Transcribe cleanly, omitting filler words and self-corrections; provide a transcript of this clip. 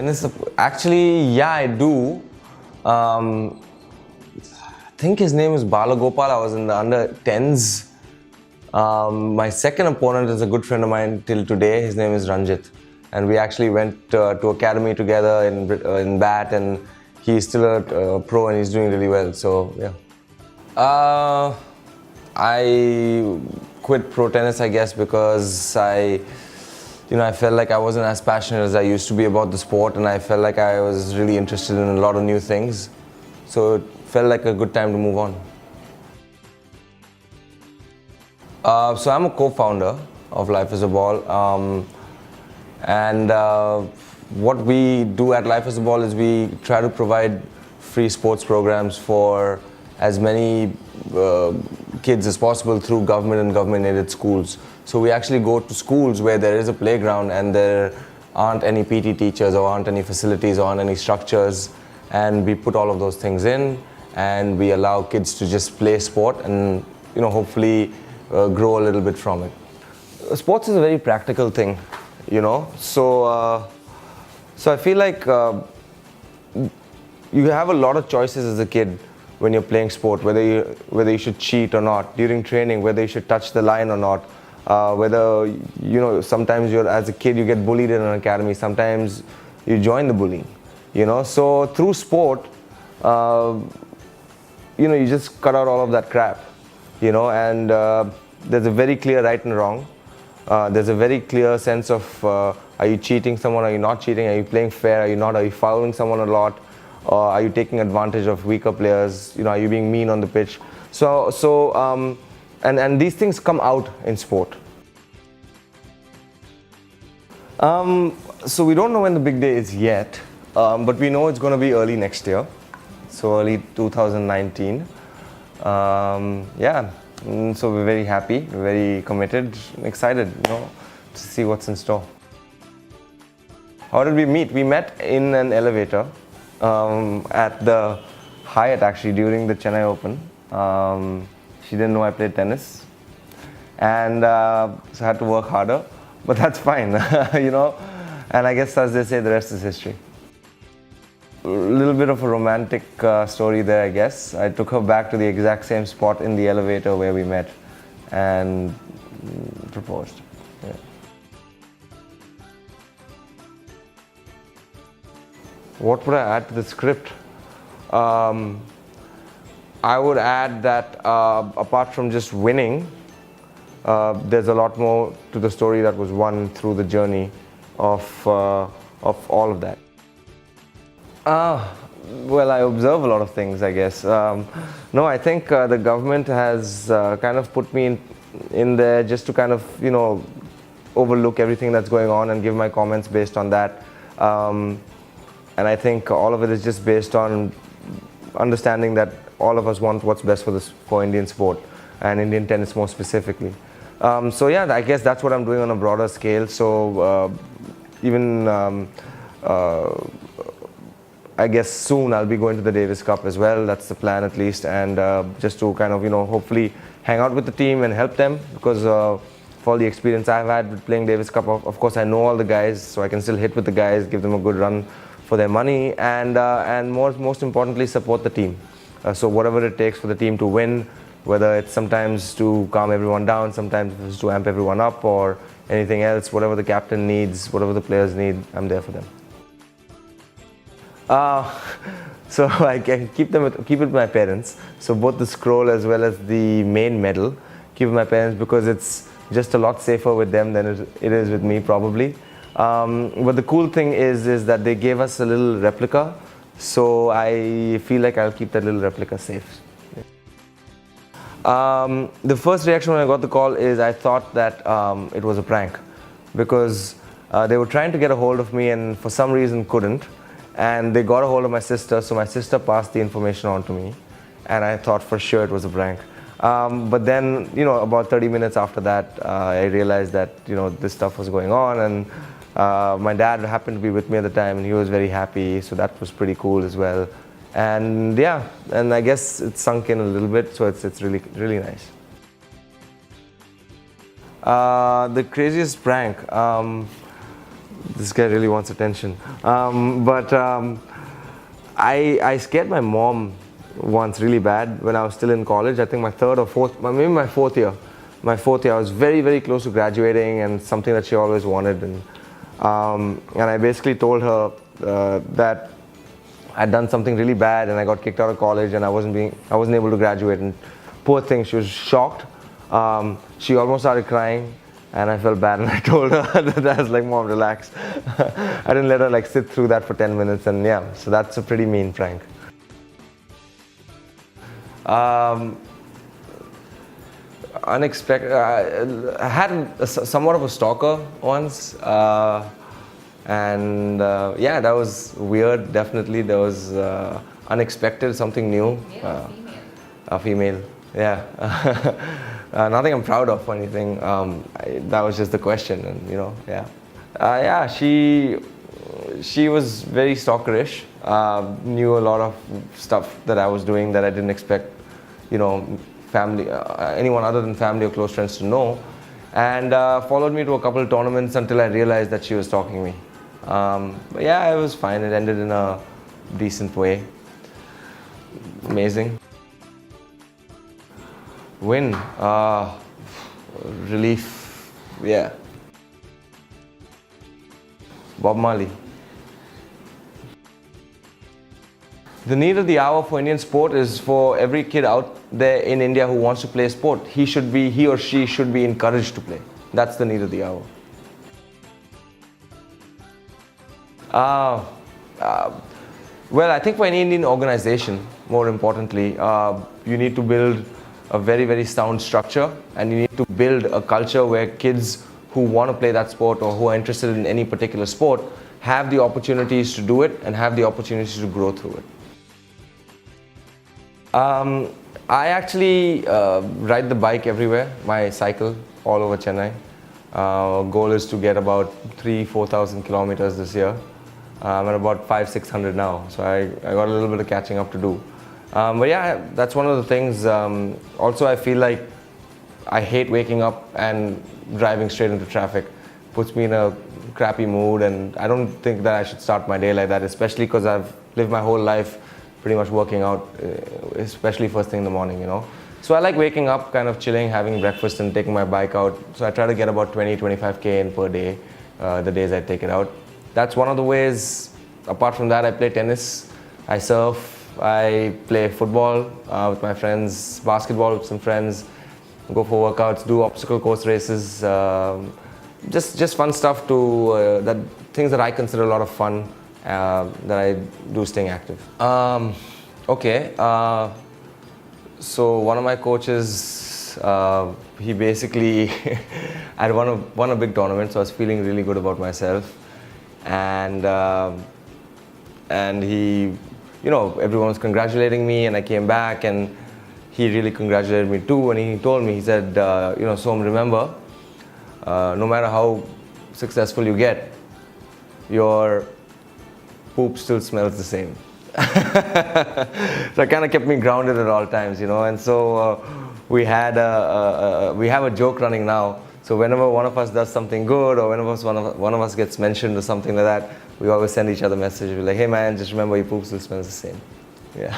Tennis, actually, yeah, I do. Um, I think his name is Balagopal. I was in the under 10s. My second opponent is a good friend of mine till today. His name is Ranjit. And we actually went to academy together in bat, and he's still a pro and he's doing really well. So, yeah. I quit pro tennis, I guess, because I felt like I wasn't as passionate as I used to be about the sport, and I felt like I was really interested in a lot of new things. So it felt like a good time to move on. So I'm a co-founder of Life is a Ball, and what we do at Life is a Ball is we try to provide free sports programs for as many kids as possible through government and government-aided schools. So we actually go to schools where there is a playground and there aren't any PT teachers or aren't any facilities or aren't any structures, and we put all of those things in and we allow kids to just play sport and hopefully grow a little bit from it. Sports is a very practical thing, so I feel like you have a lot of choices as a kid when you're playing sport, whether you should cheat or not during training, whether you should touch the line or not, whether sometimes as a kid you get bullied in an academy, sometimes you join the bullying, so through sport you just cut out all of that crap, and there's a very clear right and wrong. There's a very clear sense of are you cheating someone, are you not cheating, are you playing fair, are you not, are you fouling someone a lot, or are you taking advantage of weaker players, are you being mean on the pitch. And these things come out in sport. So we don't know when the big day is yet, but we know it's going to be early next year, so early 2019. So we're very happy, we're very committed, excited, to see what's in store. How did we meet? We met in an elevator at the Hyatt, actually, during the Chennai Open. She didn't know I played tennis, and so I had to work harder, but that's fine, and I guess, as they say, the rest is history. A little bit of a romantic story there, I guess. I took her back to the exact same spot in the elevator where we met and proposed. Yeah. What would I add to the script? I would add that apart from just winning, there's a lot more to the story that was won through the journey of all of that. Well, I observe a lot of things, I guess. No, I think the government has kind of put me in there just to kind of, overlook everything that's going on and give my comments based on that. And I think all of it is just based on understanding that all of us want what's best for Indian sport and Indian tennis more specifically. So yeah, I guess that's what I'm doing on a broader scale. So even I guess soon I'll be going to the Davis Cup as well. That's the plan, at least, and just to kind of hopefully hang out with the team and help them, because for all the experience I've had with playing Davis Cup, of course I know all the guys, so I can still hit with the guys, give them a good run for their money, and most importantly, support the team. So whatever it takes for the team to win, whether it's sometimes to calm everyone down, sometimes it's to amp everyone up, or anything else, whatever the captain needs, whatever the players need, I'm there for them. So I can keep it with my parents. So both the scroll as well as the main medal, keep it with my parents, because it's just a lot safer with them than it is with me, probably. But the cool thing is that they gave us a little replica, so I feel like I'll keep that little replica safe. The first reaction when I got the call is I thought that it was a prank, because they were trying to get a hold of me and for some reason couldn't, and they got a hold of my sister, so my sister passed the information on to me, and I thought for sure it was a prank. But then, about 30 minutes after that, I realized that, this stuff was going on, and my dad happened to be with me at the time, and he was very happy, so that was pretty cool as well. And yeah, and I guess it's sunk in a little bit, so it's really, really nice. The craziest prank, This guy really wants attention. I scared my mom once really bad when I was still in college. I think my third or fourth, maybe my fourth year. My fourth year, I was very, very close to graduating, and something that she always wanted. And I basically told her that I'd done something really bad, and I got kicked out of college, and I wasn't able to graduate. And poor thing, she was shocked. She almost started crying, and I felt bad, and I told her that. I was like, "Mom, relax." I didn't let her like sit through that for 10 minutes, and yeah, so that's a pretty mean prank. Unexpected. I had somewhat of a stalker once, and yeah, that was weird. Definitely, there was unexpected, something new. A female. Yeah. Nothing I'm proud of or anything. That was just the question, and yeah. Yeah, she was very stalkerish. Knew a lot of stuff that I was doing that I didn't expect, family, anyone other than family or close friends to know, and followed me to a couple of tournaments until I realized that she was stalking me. But yeah, it was fine. It ended in a decent way. Amazing. Win. Relief. Yeah. Bob Marley. The need of the hour for Indian sport is for every kid out there in India who wants to play sport. He or she should be encouraged to play. That's the need of the hour. Well, I think for any Indian organization, more importantly, you need to build a very, very sound structure, and you need to build a culture where kids who want to play that sport or who are interested in any particular sport have the opportunities to do it and have the opportunities to grow through it. I actually ride the bike everywhere, my cycle all over Chennai. Goal is to get about 3,000-4,000 kilometers this year. I'm at about 500-600 now, so I got a little bit of catching up to do. But yeah, that's one of the things. Also, I feel like I hate waking up and driving straight into traffic. Puts me in a crappy mood, and I don't think that I should start my day like that, especially because I've lived my whole life pretty much working out, especially first thing in the morning, So I like waking up, kind of chilling, having breakfast and taking my bike out. So I try to get about 20-25K in per day, the days I take it out. That's one of the ways. Apart from that, I play tennis, I surf, I play football with my friends, basketball with some friends, go for workouts, do obstacle course races, just fun stuff things that I consider a lot of fun that I do staying active. Okay, so one of my coaches, he basically, I won a big tournament, so I was feeling really good about myself, and he, everyone was congratulating me, and I came back, and he really congratulated me too, and he told me, he said, Som, remember, no matter how successful you get, your poop still smells the same. So it kind of kept me grounded at all times, and so we have a joke running now. So whenever one of us does something good, or whenever one of us gets mentioned or something like that, we always send each other messages. We're like, hey man, just remember your poop still smells the same. Yeah.